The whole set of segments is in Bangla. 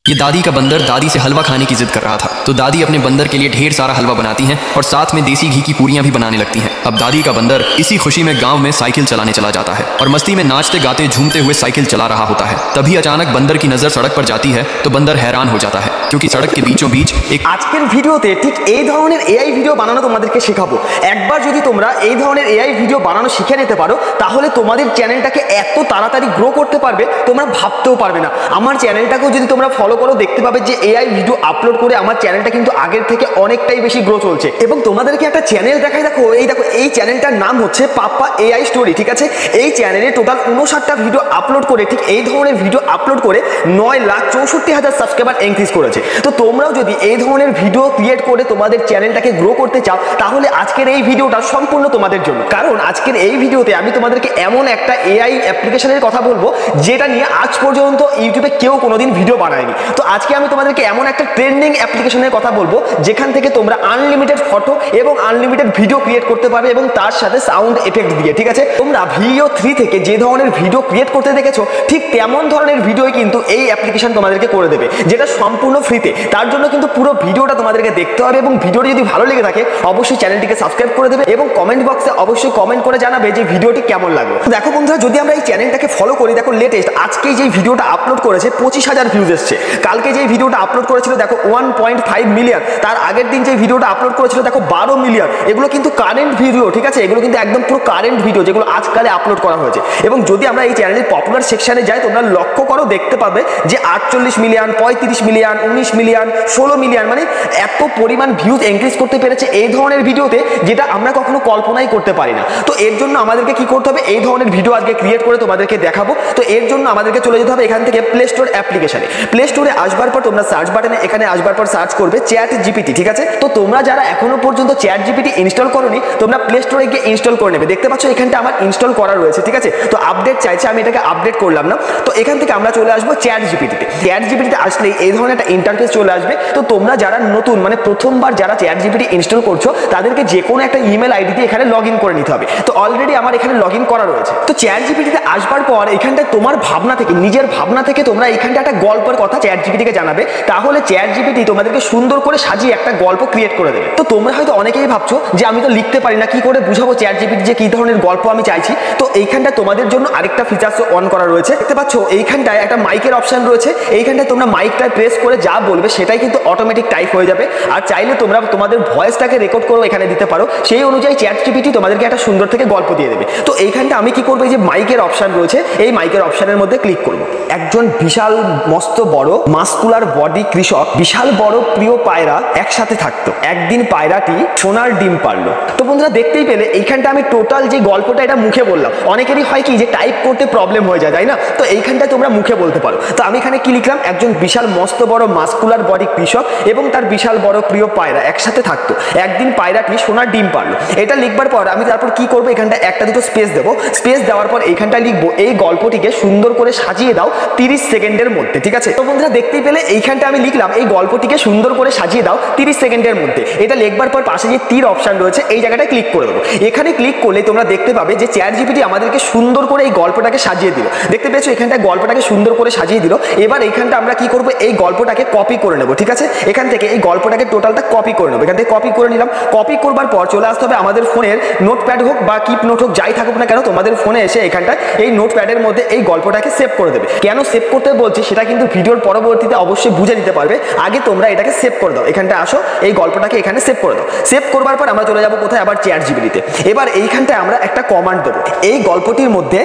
ये दादी का बंदर दादी से हलवा खाने की जिद कर रहा था, तो दादी अपने बंदर के लिए ढेर सारा हलवा बनाती हैं और साथ में देसी घी की पूरियां भी बनाने लगती हैं। अब दादी का बंदर इसी खुशी में गांव में साइकिल चलाने चला जाता है और मस्ती में नाचते गाते झूमते हुए साइकिल चला रहा होता है। तभी अचानक बंदर की नजर सड़क पर जाती है तो बंदर हैरान हो जाता है, क्योंकि सड़क के बीचों बीच एक আজকের ভিডিওতে ঠিক এই ধরনের এআই ভিডিও বানানো তোমাদেরকে শেখাবো। একবার যদি তোমরা এই ধরনের এআই ভিডিও বানানো শিখে নিতে পারো তাহলে তোমাদের চ্যানেলটাকে এত তাড়াতাড়ি গ্রো করতে পারবে তোমরা ভাবতেও পারবে না। আমার চ্যানেলটাকেও যদি তোমরা ফলো করো দেখতে পাবে যে এআই ভিডিও আপলোড করে আমার চ্যানেলটা কিন্তু আগের থেকে অনেকটাই বেশি গ্রো চলছে। এবং তোমাদেরকে একটা চ্যানেল দেখাই, দেখো এই চ্যানেলটার নাম হচ্ছে পাপ্পা এআই স্টোরি। ঠিক আছে, এই চ্যানেলে টোটাল 59টা ভিডিও আপলোড করে ঠিক এই ধরনের ভিডিও আপলোড করে 9,64,000 সাবস্ক্রাইবার ইনক্রিজ করেছে। তো তোমরাও যদি এই ধরনের ভিডিও ক্রিয়েট করে তোমাদের চ্যানেলটাকে গ্রো করতে চাও তাহলে আজকের এই ভিডিওটা সম্পূর্ণ তোমাদের জন্য। কারণ আজকের এই ভিডিওতে আমি তোমাদেরকে এমন একটা এআই অ্যাপ্লিকেশনের কথা বলবো যেটা নিয়ে আজ পর্যন্ত ইউটিউবে কেউ কোনোদিন ভিডিও বানায়নি। তো আজকে আমি তোমাদেরকে এমন একটা ট্রেন্ডিং অ্যাপ্লিকেশনের কথা বলবো যেখান থেকে তোমরা আনলিমিটেড ফটো এবং আনলিমিটেড ভিডিও ক্রিয়েট করতে পারবে এবং তার সাথে সাউন্ড এফেক্ট দিয়ে। ঠিক আছে, তোমরা ভিডিও 3 থেকে যে ধরনের ভিডিও ক্রিয়েট করতে দেখেছো ঠিক তেমন ধরনের ভিডিওই কিন্তু এই অ্যাপ্লিকেশন তোমাদেরকে করে দেবে, যেটা সম্পূর্ণ ফ্রিতে। তার জন্য কিন্তু পুরো ভিডিওটা তোমাদেরকে দেখতে হবে এবং ভিডিওটি যদি ভালো লেগে থাকে অবশ্যই চ্যানেলটিকে সাবস্ক্রাইব করে দেবে এবং কমেন্ট বক্সে অবশ্যই কমেন্ট করে জানাবে যে ভিডিওটি কেমন লাগলো। দেখো বন্ধুরা, যদি আমরা এই চ্যানেলটাকে ফলো করি, দেখো লেটেস্ট আজকে যে ভিডিওটা আপলোড করেছে 25,000 ভিউজ এসছে। কালকে যে ভিডিওটা আপলোড করেছিল দেখো 1.5 মিলিয়ন। তার আগের দিন যে ভিডিওটা আপলোড করেছিল দেখো 12 মিলিয়ন। এগুলো কিন্তু কারেন্ট ভিডিও। ঠিক আছে, এগুলো কিন্তু একদম পুরো কারেন্ট ভিডিও যেগুলো আজকালে আপলোড করা হয়েছে। এবং যদি আমরা এই চ্যানেলের পপুলার সেকশনে যাই তোমরা লক্ষ্য করো দেখতে পাবে যে 48 মিলিয়ন, 35 মিলিয়ন, 19 মিলিয়ন, 16 মিলিয়ন, মানে এত পরিমাণ ভিউজ ইনক্রিজ করতে পেরেছে এই ধরনের ভিডিওতে, যেটা আমরা কখনো কল্পনাই করতে পারি না। তো এর জন্য আমাদেরকে কি করতে হবে, এই ধরনের ভিডিও আজকে ক্রিয়েট করে তোমাদেরকে দেখাবো। তো এর জন্য আমাদেরকে চলে যেতে হবে এখান থেকে প্লে স্টোর অ্যাপ্লিকেশনে। প্লে স্টোরে আসবার পর তোমরা সার্চ বাটনে এখানে আসবার পর সার্চ করবে চ্যাট জিপিটি। ঠিক আছে, তো তোমরা যারা এখনো পর্যন্ত চ্যাট জিপিটি ইনস্টল করোনি তোমরা প্লে স্টোরে গিয়ে ইনস্টল করে নেবে। দেখতে পাচ্ছ এখানটা আমার ইনস্টল করা রয়েছে। ঠিক আছে, তো আপডেট চাইছে, আমি এটাকে আপডেট করলাম না। তো এখান থেকে আমরা চলে আসবো চ্যাট জিপিটিতে। চ্যাট জিপিটিতে আসলেই এই ধরনের একটা ইন্টারফেস চলে আসবে। তো তোমরা যারা নতুন মানে প্রথমবার যারা চ্যাট জিপিটি ইনস্টল করছো তাদেরকে যে কোনো একটা ইমেল আইডি দিয়ে এখানে লগ ইন করে নিতে হবে। তো অলরেডি আমার এখানে লগ ইন করা রয়েছে। তো চ্যাট জিপিটিতে আসবার পর এখানটায় তোমার ভাবনা থেকে, নিজের ভাবনা থেকে তোমরা এখানটা একটা গল্পের কথা চ্যাট জিপিটিকে জানাবে। তাহলে চ্যাট জিপিটি তোমাদেরকে সুন্দর করে সাজিয়ে একটা গল্প ক্রিয়েট করে দেবে। তো তোমরা হয়তো অনেকেই ভাবছো যে আমি তো লিখতে পারি না, কি করে বুঝাবো চ্যাট জিপিটি যে কি ধরনের গল্প আমি চাইছি। তো এইখানটা তোমাদের জন্য আরেকটা ফিচার্স অন করা রয়েছে। দেখতে পাচ্ছ এইখানটায় একটা মাইকের অপশন রয়েছে। এইখানটায় তোমরা মাইকটা প্রেস করে যা বলবে সেটাই কিন্তু অটোমেটিক টাইপ হয়ে যাবে। আর চাইলে তোমরা তোমাদের ভয়েসটাকে রেকর্ড করে এখানে দিতে পারো, সেই অনুযায়ী চ্যাট জিপিটি তোমাদেরকে একটা সুন্দর থেকে গল্প দিয়ে দেবে। তো এইখানটা আমি কি করবো, এই যে মাইকের অপশন রয়েছে এই মাইকের অপশনের মধ্যে ক্লিক করবো। একজন বিশাল মস্ত বড় মাস্কুলার বডি কৃষক বিশাল বড় প্রিয় পায়রা একসাথে থাকতো। একদিন পায়রাটি সোনার ডিম পারলো। তো বন্ধুরা দেখতেই পেলে এইখানটা আমি টোটাল যে গল্পটা এটা মুখে বললাম। অনেকেরই হয় কি যে টাইপ করতে প্রবলেম হয়ে যায়, তাই না? তো এইখানটায় তোমরা মুখে বলতে পারো। তো আমি এখানে কি লিখলাম, একজন বিশাল মস্ত বড় মাস্কুলার বডি কৃষক এবং তার বিশাল বড় প্রিয় পায়রা একসাথে থাকতো। একদিন পায়রাটি সোনার ডিম পারলো। এটা লিখবার পর আমি তারপর কি করবো, এখানটা একটা দুটো স্পেস দেবো। স্পেস দেওয়ার পর এইখানটায় লিখবো এই গল্পটিকে সুন্দর করে সাজিয়ে দাও 30 সেকেন্ডের মধ্যে। ঠিক আছে, তো বন্ধুরা দেখতেই পেলে এইখানটা আমি লিখলাম এই গল্পটিকে সুন্দর করে সাজিয়ে দাও 30 সেকেন্ডের মধ্যে। এটা লিখবার পর পাশে যে তীর অপশন রয়েছে এই জায়গাটায় ক্লিক করে দেবো। এখানে ক্লিক করলে তোমরা দেখতে পাবে যে চ্যাট জিপিটি আমাদেরকে সুন্দর করে এই গল্পটাকে সাজিয়ে দিল। দেখতে পেয়েছো এখানটায় গল্পটাকে সুন্দর করে সাজিয়ে দিল। এবার এইখানটা আমরা কি করবো, এই গল্পটাকে কপি করে নেবো। ঠিক আছে, এখান থেকে এই গল্পটাকে টোটালটা কপি করে নেবো। এখান থেকে কপি করে নিলাম। কপি করবার পর চলে আসতে হবে আমাদের ফোনের নোটপ্যাড হোক বা কিপ নোট হোক যাই থাকুক না কেন, তোমাদের ফোনে এসে এখানটায় এই নোটপ্যাডের মধ্যে এই গল্পটাকে সেভ করে দেবে। কেন সেভ করতে বলছি সেটা কিন্তু ভিডিওর পরবর্তীতে অবশ্যই বুঝে নিতে পারবে। আগে তোমরা এটাকে সেভ করে দাও। এখানটা আসো, এই গল্পটাকে এখানে সেভ করে দাও। সেভ করবার পর আমরা চলে যাবো কোথায়, আবার চ্যাট জিপিটিতে। এবার এইখানটায় আমরা একটা কমান্ড দেবো। এই গল্পটির মধ্যে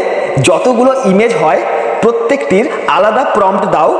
যতগুলো ইমেজ হয় প্রত্যেকটির আলাদা প্রম্পট দাও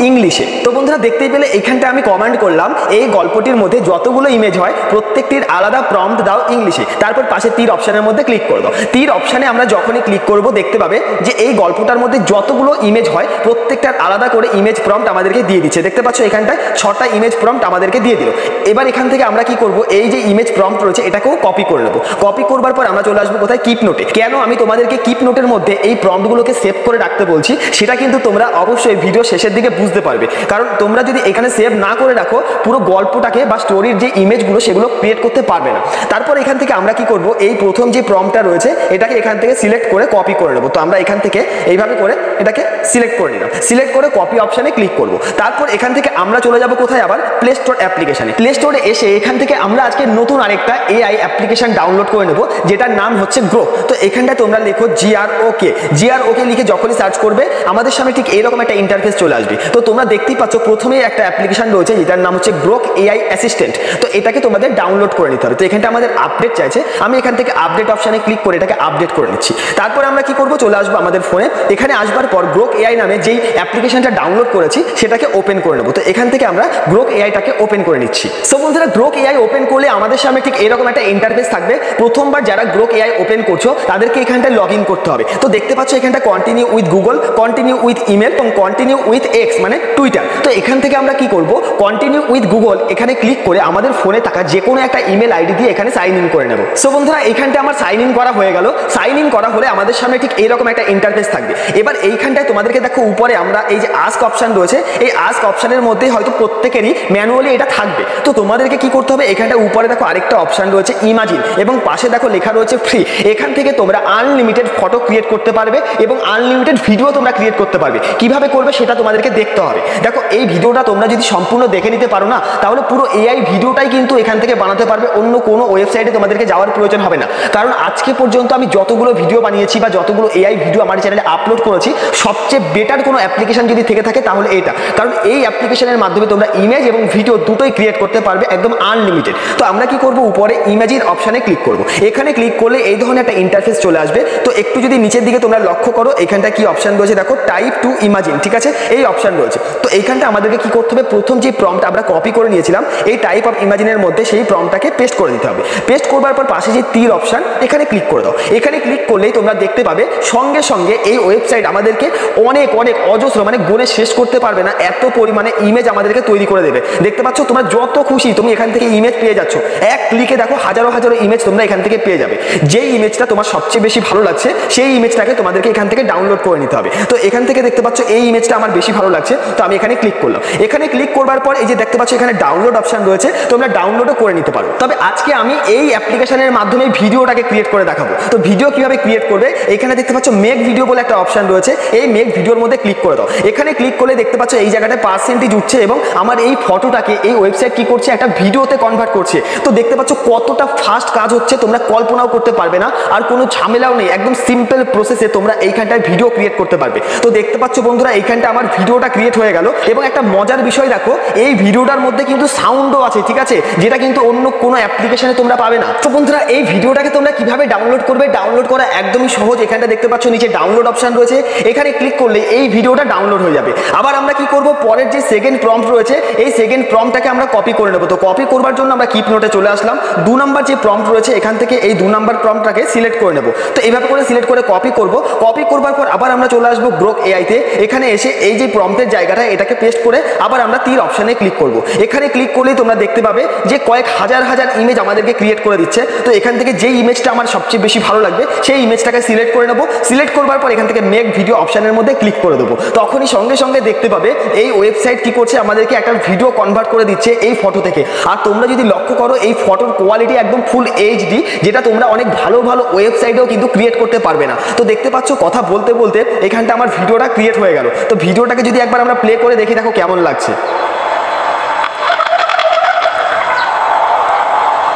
ইংলিশে। তো বন্ধুরা দেখতেই পেলে এইখানটা আমি কমান্ড করলাম এই গল্পটির মধ্যে যতগুলো ইমেজ হয় প্রত্যেকটির আলাদা প্রম্পট দাও ইংলিশে। তারপর পাশে তীর অপশনের মধ্যে ক্লিক করে দাও। তীর অপশনে আমরা যখনই ক্লিক করব দেখতে পাবে যে এই গল্পটার মধ্যে যতগুলো ইমেজ হয় প্রত্যেকটার আলাদা করে ইমেজ প্রম্পট আমাদেরকে দিয়ে দিচ্ছে। দেখতে পাচ্ছ এখানটায় 6টা ইমেজ প্রম্পট আমাদেরকে দিয়ে দিল। এবার এখান থেকে আমরা কি করব, এই যে ইমেজ প্রম্পট রয়েছে এটাকেও কপি করে নেব। কপি করবার পর আমরা চলে আসবো কোথায়, কিপ নোটে। কেন আমি তোমাদেরকে কিপ নোটের মধ্যে এই প্রম্পটগুলোকে সেভ করে রাখতে বলছি সেটা কিন্তু তোমরা অবশ্যই ভিডিও শেষের দিকে বুঝতে পারবে। কারণ তোমরা যদি এখানে সেভ না করে রাখো পুরো গল্পটাকে বা স্টোরির যে ইমেজগুলো সেগুলো ক্রিয়েট করতে পারবে না। তারপর এখান থেকে আমরা কি করব, এই প্রথম যে প্রম্পটটা রয়েছে এটাকে এখান থেকে সিলেক্ট করে কপি করে নেব। তো আমরা এখান থেকে এইভাবে করে এটাকে সিলেক্ট করে নিলাম, সিলেক্ট করে কপি অপশানে ক্লিক করব। তারপর এখান থেকে আমরা চলে যাব কোথায়, আবার প্লে স্টোর অ্যাপ্লিকেশানে। প্লে স্টোরে এসে এখান থেকে আমরা আজকে নতুন আরেকটা এআই অ্যাপ্লিকেশন ডাউনলোড করে নেব যেটার নাম হচ্ছে গ্রোক। তো এখানটায় তোমরা লেখো GROK লিখে যখনই সার্চ করবে আমাদের সামনে ঠিক এইরকম একটা ইন্টারফেস চলে আসবে। তো তোমরা দেখতেই পাচ্ছ প্রথমেই একটা অ্যাপ্লিকেশন রয়েছে যেটার নাম হচ্ছে গ্রোক এআই অ্যাসিস্ট্যান্ট। তো এটাকে তোমাদের ডাউনলোড করে নিতে হবে। তো এখানটা আমাদের আপডেট চাইছে, আমি এখান থেকে আপডেট অপশানে ক্লিক করে এটাকে আপডেট করে নিচ্ছি। তারপরে আমরা কি করব, চলে আসবো আমাদের ফোনে। এখানে আসবার পর গ্রোক এআই নামে যেই অ্যাপ্লিকেশনটা ডাউনলোড করেছি সেটাকে ওপেন করে নেব। তো এখান থেকে আমরা গ্রোক এআইটাকে ওপেন করে নিচ্ছি। সো বন্ধুরা, গ্রোক এআই ওপেন করলে আমাদের সামনে ঠিক এরকম একটা ইন্টারফেস থাকবে। প্রথমবার যারা গ্রোক এআই ওপেন করছো তাদেরকে এখানটায় লগ ইন করতে হবে। তো দেখতে পাচ্ছ এখানটা continue with Google, continue with email এবং কন্টিনিউ উইথ এক্স মানে টুইটার। তো এখান থেকে আমরা কি করব, কন্টিনিউ উইথ গুগল এখানে ক্লিক করে আমাদের ফোনে থাকা যে কোনো একটা ইমেল আইডি দিয়ে এখানে সাইন ইন করে নেব। সো বন্ধুরা, এখানটা আমার সাইন ইন করা হয়ে গেল। সাইন ইন করা হলে আমাদের সামনে ঠিক এইরকম একটা ইন্টারফেস থাকবে। এবার এইখানটায় তোমাদেরকে দেখো উপরে আমরা এই যে আস্ক অপশন রয়েছে, এই আস্ক অপশনের মধ্যে হয়তো প্রত্যেকেরই ম্যানুয়ালি এটা থাকবে। তো তোমাদেরকে কি করতে হবে, এখানটা উপরে দেখো আরেকটা অপশন রয়েছে ইমাজিন এবং পাশে দেখো লেখা রয়েছে ফ্রি। এখান থেকে তোমরা আনলিমিটেড ফটো ক্রিয়েট করতে পারবে এবং আনলিমিটেড ভিডিও তোমরা ক্রিয়েট করতে পারবে। কিভাবে করবে সেটা তোমাদেরকে দেখতে হবে। দেখো এই ভিডিওটা তোমরা যদি সম্পূর্ণ দেখে নিতে পারো না, তাহলে পুরো এআই ভিডিওটাই কিন্তু এখান থেকে বানাতে পারবে, অন্য কোনো ওয়েবসাইটে তোমাদেরকে যাওয়ার প্রয়োজন হবে না। কারণ আজকে পর্যন্ত আমি যতগুলো ভিডিও বানিয়েছি বা যতগুলো এআই ভিডিও আমার চ্যানেলে আপলোড করেছি, সবচেয়ে বেটার কোনো অ্যাপ্লিকেশন যদি থেকে থাকে তাহলে এটা। কারণ এই অ্যাপ্লিকেশনের মাধ্যমে তোমরা ইমেজ এবং ভিডিও দুটোই ক্রিয়েট করতে পারবে একদম আনলিমিটেড। তো আমরা কি করব, উপরে ইমেজিন অপশানে ক্লিক করব। এখানে ক্লিক করলে এই ধরনের একটা ইন্টারফেস চলে আসবে। তো একটু যদি নিচের দিকে তোমরা লক্ষ্য করো, এখানটা কি অপশন রয়েছে দেখো, টাইপ টু ইমাজিন, ঠিক আছে, এই অপশন রয়েছে। তো এইখানটা আমাদেরকে কি করতে হবে, প্রথম যে প্রম্পট আমরা কপি করে নিয়েছিলাম এই টাইপ অফ ইমাজিনের মধ্যে সেই প্রম্পটটাকে পেস্ট করে দিতে হবে। পেস্ট করবার পর পাশে যে তীর অপশন এখানে ক্লিক করে দাও। এখানে ক্লিক করলেই তোমরা দেখতে পাবে সঙ্গে সঙ্গে এই ওয়েবসাইট আমাদেরকে অনেক অনেক অজস্র মানে গুণে শেষ করতে পারবে না এত পরিমাণে ইমেজ আমাদেরকে তৈরি করে দেবে। দেখতে পাচ্ছ তোমরা যত খুশি তুমি এখান থেকে ইমেজ পেয়ে যাচ্ছ। এক ক্লিকে দেখো হাজারো হাজারো ইমেজ তোমরা এখান থেকে পেয়ে যাবে। যেই ইমেজটা তোমার সবচেয়ে বেশি ভালো লাগছে সেই ইমেজটাকে তোমাদেরকে এখান থেকে ডাউনলোড করে নিতে হবে। তো এখান থেকে দেখতে পাচ্ছ এই ইমেজটা আমার বেশি ভালো লাগছে, তো আমি এখানে ক্লিক করলাম। এখানে ক্লিক করবার পর এই যে দেখতে পাচ্ছ এখানে ডাউনলোড অপশন রয়েছে, তোমরা ডাউনলোডও করে নিতে পারো। তবে আজকে আমি এই অ্যাপ্লিকেশনের মাধ্যমে ভিডিওটাকে ক্রিয়েট করে দেখাবো। তো ভিডিও কিভাবে ক্রিয়েট করবে, এখানে দেখতে পাচ্ছ মেক ভিডিও বলে একটা অপশন রয়েছে, এই মেক ভিডিওর মধ্যে ক্লিক করে দাও। এখানে ক্লিক করলে দেখতে পাচ্ছ এই জায়গাটায় পার্সেন্টেজ উঠছে এবং আমার এই ফটোটাকে এই ওয়েবসাইট কি করছে, একটা ভিডিওতে কনভার্ট করছে। তো দেখতে পাচ্ছ কতটা ফাস্ট কাজ হচ্ছে, তোমরা কল্পনাও করতে পারবে না। আর কোনো ঝামেলাও নেই, একদম সিম্পল প্রসেসে তোমরা এইখানটায় ভিডিও ক্রিয়েট করতে পারবে। তো দেখতে পাচ্ছ বন্ধুরা এইখানটা আমার ভিডিওটা ক্রিয়েট হয়ে গেল। এবং একটা মজার বিষয় দেখো, এই ভিডিওটার মধ্যে কিন্তু সাউন্ডও আছে, ঠিক আছে, যেটা কিন্তু অন্য কোনো অ্যাপ্লিকেশনে তোমরা পাবে না। তো বন্ধুরা এই ভিডিওটাকে তোমরা কিভাবে ডাউনলোড করবে, ডাউনলোড করা একদমই সহজ। এখানটা দেখতে পাচ্ছ নিচে ডাউনলোড অপশন রয়েছে, এখানে ক্লিক করলে এই ভিডিওটা ডাউনলোড হয়ে যাবে। আবার আমরা কি করব, পরের যে সেকেন্ড প্রম্পট রয়েছে এই সেকেন্ড প্রম্পটটাকে আমরা কপি করে নেব। তো কপি করবার জন্য আমরা কিপ নোটে চলে আসলাম। 2 নম্বর যে প্রম্পট রয়েছে এখান থেকে এই 2 নম্বর প্রম্পটটাকে সিলেক্ট করে নেব। তো এইভাবে করে সিলেক্ট করে কপি করব। কপি করবার পর আবার আমরা চলে আসবো গ্রোক এআইতে। এখানে এসে এই যে প্রম্পটের জায়গাটা এটাকে পেস্ট করে আবার আমরা তীর অপশনে ক্লিক করব। এখানে ক্লিক করলেই তোমরা দেখতে পাবে যে কয়েক হাজার হাজার ইমেজ আমাদেরকে ক্রিয়েট করে দিচ্ছে। তো এখান থেকে যেই ইমেজটা আমার সবচেয়ে বেশি ভালো লাগবে সেই ইমেজটাকে সিলেক্ট করে নেব। সিলেক্ট করবার পর এখান থেকে মেক ভিডিও অপশনের মধ্যে ক্লিক করে দেবো। তখনই সঙ্গে সঙ্গে দেখতে পাবে এই ওয়েবসাইট কি করছে, আমাদেরকে একটা ভিডিও কনভার্ট করে দিচ্ছে এই ফটো থেকে। আর তোমরা যদি লক্ষ্য করো এই ফটোর কোয়ালিটি একদম ফুল এইচডি, যেটা তোমরা অনেক ভালো ভালো ওয়েবসাইটেও কিন্তু ক্রিয়েট করতে পারবে না। তো দেখতে পাচ্ছ কথা বলতে বলতে এখানটা আমার ভিডিওটা ক্রিয়েট হয়ে গেল। তো ভিডিওটাকে যদি একবার আমরা প্লে করে দেখি, দেখো কেমন লাগছে।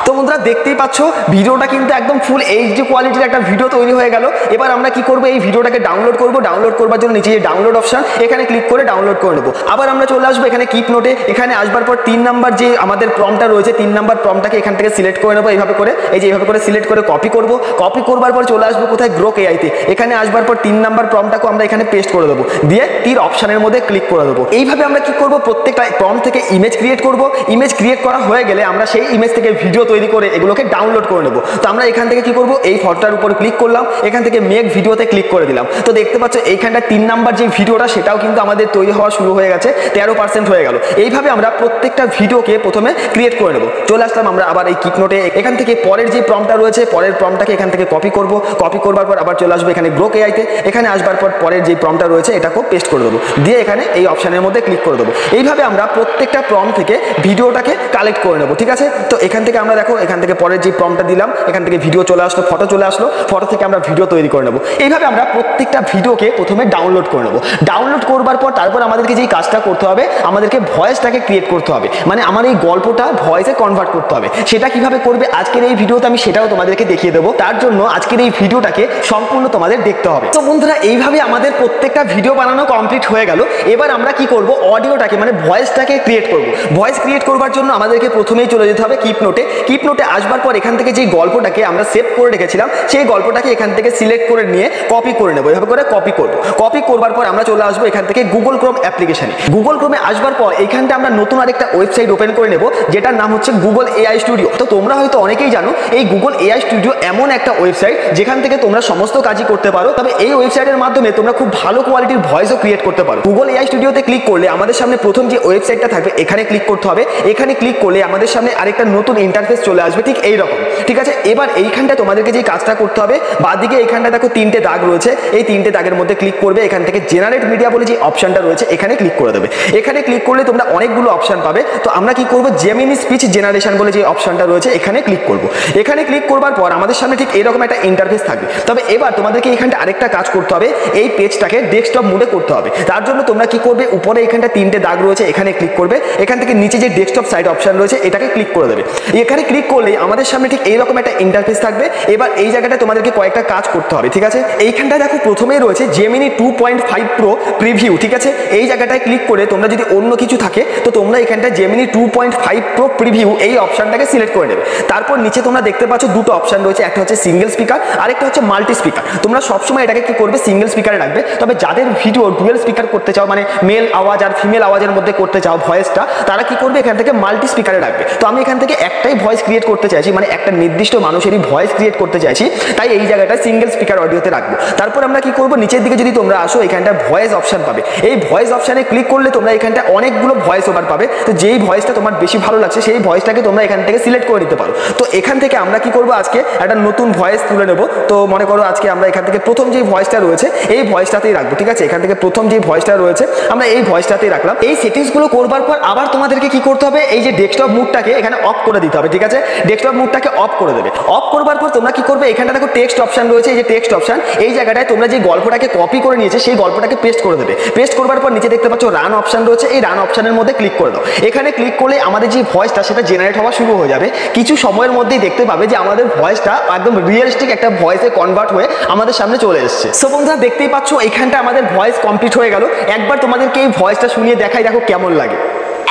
তো বন্ধুরা দেখতেই পাচ্ছ ভিডিওটা কিন্তু একদম ফুল এইচডি কোয়ালিটির একটা ভিডিও তৈরি হয়ে গেল। এবার আমরা কি করব, এই ভিডিওটাকে ডাউনলোড করব। ডাউনলোড করবার জন্য নিচে যে ডাউনলোড অপশন এখানে ক্লিক করে ডাউনলোড করে নেব। আবার আমরা চলে আসবো এখানে কিপ নোটে। এখানে আসবার পর 3 নাম্বার যে আমাদের প্রম্পটটা রয়েছে 3 নাম্বার প্রম্পটটাকে এখান থেকে সিলেক্ট করে নেব। এইভাবে করে এই যে এইভাবে করে সিলেক্ট করে কপি করব। কপি করবার পর চলে আসবো কোথায়, গ্রোক এআইতে। এখানে আসবার পর 3 নাম্বার প্রম্পটটাকে আমরা এখানে পেস্ট করে দেবো, দিয়ে তীর অপশনের মধ্যে ক্লিক করে দেবো। এইভাবে আমরা কি করব, প্রত্যেকটা প্রম্পট থেকে ইমেজ ক্রিয়েট করব। ইমেজ ক্রিয়েট করা হয়ে গেলে আমরা সেই ইমেজ থেকে ভিডিও তৈরি করে এগুলোকে ডাউনলোড করে নেব। তো আমরা এখান থেকে কি করব, এই ফটোটার উপর ক্লিক করলাম, এখান থেকে মেক ভিডিওতে ক্লিক করে দিলাম। তো দেখতে পাচ্ছ এইখানটা 3 নাম্বার যে ভিডিওটা সেটাও কিন্তু আমাদের তৈরি হওয়া শুরু হয়ে গেছে, 13% হয়ে গেল। এইভাবে আমরা প্রত্যেকটা ভিডিওকে প্রথমে ক্রিয়েট করে নেব। চলে আসলাম আমরা আবার এই কিক নোটে, এখান থেকে পরের যে প্রম্পটটা রয়েছে পরের প্রম্পটটাকে এখান থেকে কপি করব, কপি করবার পর আবার চলে আসবো এখানে গ্রোক এআইতে, এখানে আসবার পর পরের যে প্রম্পটটা রয়েছে এটাকেও পেস্ট করে দেবো, দিয়ে এখানে এই অপশনের মধ্যে ক্লিক করে দেবো। এইভাবে আমরা প্রত্যেকটা প্রম্পট থেকে ভিডিওটাকে কালেক্ট করে নেব, ঠিক আছে। তো এখান থেকে আমরা দেখো এখান থেকে পরের যে প্রম্পটটা দিলাম, এখান থেকে ভিডিও চলে আসলো, ফটো চলে আসলো, ফটো থেকে আমরা ভিডিও তৈরি করে নেব। এইভাবে আমরা প্রত্যেকটা ভিডিওকে প্রথমে ডাউনলোড করে নেব। ডাউনলোড করবার পর তারপর আমাদেরকে যেই কাজটা করতে হবে, আমাদেরকে ভয়েসটাকে ক্রিয়েট করতে হবে, মানে আমার এই গল্পটা ভয়েসে কনভার্ট করতে হবে। সেটা কিভাবে করবে আজকের এই ভিডিওতে আমি সেটাও তোমাদেরকে দেখিয়ে দেবো। তার জন্য আজকের এই ভিডিওটাকে সম্পূর্ণ তোমাদের দেখতে হবে। তো বন্ধুরা এইভাবে আমাদের প্রত্যেকটা ভিডিও বানানো কমপ্লিট হয়ে গেল। এবার আমরা কি করব, অডিওটাকে মানে ভয়েসটাকে ক্রিয়েট করব। ভয়েস ক্রিয়েট করবার জন্য আমাদেরকে প্রথমেই চলে যেতে হবে কিপ নোটে। কিপ নোটে আসবার পর এখান থেকে যে গল্পটাকে আমরা সেভ করে রেখেছিলাম সেই গল্পটাকে এখান থেকে সিলেক্ট করে নিয়ে কপি করে নেব। এভাবে করে কপি করব। কপি করবার পর আমরা চলে আসবো এখান থেকে গুগল ক্রোম অ্যাপ্লিকেশনে। গুগল ক্রোমে আসবার পর এখানটা আমরা নতুন আরেকটা ওয়েবসাইট ওপেন করে নেব, যেটার নাম হচ্ছে গুগল এআই স্টুডিও। তো তোমরা হয়তো অনেকেই জানো এই গুগল এআই স্টুডিও এমন একটা ওয়েবসাইট যেখান থেকে তোমরা সমস্ত কাজই করতে পারো। তবে এই ওয়েবসাইটের মাধ্যমে তোমরা খুব ভালো কোয়ালিটির ভয়েসও ক্রিয়েট করতে পারো। গুগল এআই স্টুডিওতে ক্লিক করলে আমাদের সামনে প্রথম যে ওয়েবসাইটটা থাকবে এখানে ক্লিক করতে হবে। এখানে ক্লিক করলে আমাদের সামনে আরেকটা নতুন ইন্টারফেস চলে আসবে, ঠিক এইরকম, ঠিক আছে। এবার এইখানটা তোমাদেরকে যে কাজটা করতে হবে, বাদিকে এইখানটা দেখো 3টে দাগ রয়েছে, এই 3টে দাগের মধ্যে ক্লিক করবে। এখান থেকে জেনারেট মিডিয়া বলে যে অপশনটা রয়েছে এখানে ক্লিক করে দেবে। এখানে ক্লিক করলে তোমরা অনেকগুলো অপশন পাবে। তো আমরা কি করব, জেমিনি স্পিচ জেনারেশন বলে যে অপশনটা রয়েছে এখানে ক্লিক করব। এখানে ক্লিক করবার পর আমাদের সামনে ঠিক এরকম একটা ইন্টারফেস থাকবে। তবে এবার তোমাদেরকে এখানটা আরেকটা কাজ করতে হবে, এই পেজটাকে ডেস্কটপ মোডে করতে হবে। তার জন্য তোমরা কি করবে, উপরে এখানটা 3টে দাগ রয়েছে এখানে ক্লিক করবে। এখান থেকে নিচে যে ডেস্কটপ সাইড অপশন রয়েছে এটাকে ক্লিক করে দেবে। এখানে ক্লিক করলেই আমাদের সামনে ঠিক এইরকম একটা ইন্টারফেস থাকবে। এবার এই জায়গাটা তোমাদেরকে কয়েকটা কাজ করতে হবে, ঠিক আছে। এইখানটা দেখো প্রথমেই রয়েছে জেমিনি 2.5 প্রো প্রিভিউ, ঠিক আছে। এই জায়গাটায় ক্লিক করে তোমরা যদি অন্য কিছু থাকে তো তোমরা এখানটা জেমিনি 2.5 প্রো প্রিভিউ এই অপশনটাকে সিলেক্ট করে নেবে। তারপর নিচে তোমরা দেখতে পাচ্ছ দুটো অপশন রয়েছে, একটা হচ্ছে সিঙ্গেল স্পিকার আর একটা হচ্ছে মাল্টি স্পিকার। তোমরা সবসময় এটাকে কি করবে, সিঙ্গেল স্পিকারে রাখবে। তবে যাদের ভিডিও ডুয়েল স্পিকার করতে চাও, মানে মেল আওয়াজ আর ফিমেল আওয়াজের মধ্যে করতে চাও ভয়েসটা, তারা কি করবে, এখান থেকে মাল্টি স্পিকারে রাখবে। তো আমি এখান থেকে একটাই ভয়েস ক্রিয়েট করতে চাইছি, মানে একটা নির্দিষ্ট মানুষেরই ভয়েস ক্রিয়েট করতে চাইছি, তাই এই জায়গাটা সিঙ্গেল স্পিকার অডিওতে রাখবো। তারপর আমরা কি করব, নিচের দিকে যদি তোমরা আসো এখানটা ভয়েস অপশন পাবে। এই ভয়েস অপশনে ক্লিক করলে তোমরা এখানটা অনেকগুলো ভয়েস ওভার পাবে। তো যেই ভয়েসটা তোমার বেশি ভালো লাগছে সেই ভয়েসটাকে তোমরা এখান থেকে সিলেক্ট করে নিতে পারো। তো এখান থেকে আমরা কি করব, আজকে একটা নতুন ভয়েস তুলে নেব। তো মনে করো আজকে আমরা এখান থেকে প্রথম যে ভয়েসটা রয়েছে এই ভয়েসটাতেই রাখবো, ঠিক আছে। এখান থেকে প্রথম যে ভয়েসটা রয়েছে আমরা এই ভয়েসটাতেই রাখলাম। এই সেটিংসগুলো করবার পর আবার তোমাদেরকে কি করতে হবে, এই যে ডেস্কটপ মুডটাকে এখানে অফ করে দিতে হবে, ঠিক আছে। ডেস্কটপ মুডটাকে অফ করে দেবে। অফ করবার পর তোমরা কি করবে, এখানটা দেখো টেক্সট অপশন রয়েছে, এই যে টেক্সট অপশন, এই জায়গাটায় তোমরা যে গল্পটাকে কপি করে নিয়েছে সেই গল্পটাকে পেস্ট করে দেবে। পেস্ট করবার পর নিচে দেখতে পাচ্ছ রান অপশন রয়েছে, এই রান অপশনের মধ্যে ক্লিক করে দাও। এখানে ক্লিক করলে আমাদের যে ভয়েসটা সেটা জেনারেট হওয়া শুরু হয়ে যাবে। কিছু সময়ের মধ্যেই দেখতে পাবে যে আমাদের ভয়েসটা একদম রিয়েলিস্টিক একটা ভয়েসে কনভার্ট হয়ে আমাদের সামনে চলে এসেছে। সো বন্ধুরা দেখতেই পাচ্ছ এখানটা আমাদের ভয়েস কমপ্লিট হয়ে গেল। একবার তোমাদেরকে এই ভয়েসটা শুনিয়ে দেখাই, দেখো কেমন লাগে।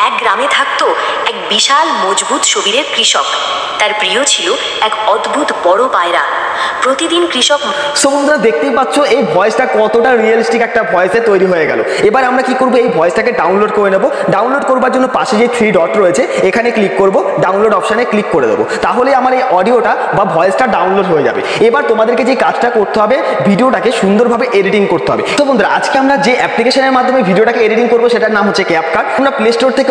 এক গ্রামে থাকতো এক বিশাল মজবুত শরীরের কৃষক। তার প্রিয় ছিল এক অদ্ভুত বড় পায়রা। প্রতিদিন কৃষক। সো বন্ধুরা দেখতেই পাচ্ছ এই ভয়েসটা কতটা রিয়েলিস্টিক একটা ভয়েসে তৈরি হয়ে গেল। এবার আমরা কি করব, এই ভয়েসটাকে ডাউনলোড করে নেব। ডাউনলোড করবার জন্য পাশে যে 3 ডট রয়েছে এখানে ক্লিক করব, ডাউনলোড অপশানে ক্লিক করে দেবো। তাহলে আমার এই অডিওটা বা ভয়েসটা ডাউনলোড হয়ে যাবে। এবার তোমাদেরকে যে কাজটা করতে হবে, ভিডিওটাকে সুন্দরভাবে এডিটিং করতে হবে। তো বন্ধুরা আজকে আমরা যে অ্যাপ্লিকেশনের মাধ্যমে ভিডিওটাকে এডিটিং করবো সেটার নাম হচ্ছে ক্যাপকাট। তোমরা প্লে স্টোর থেকে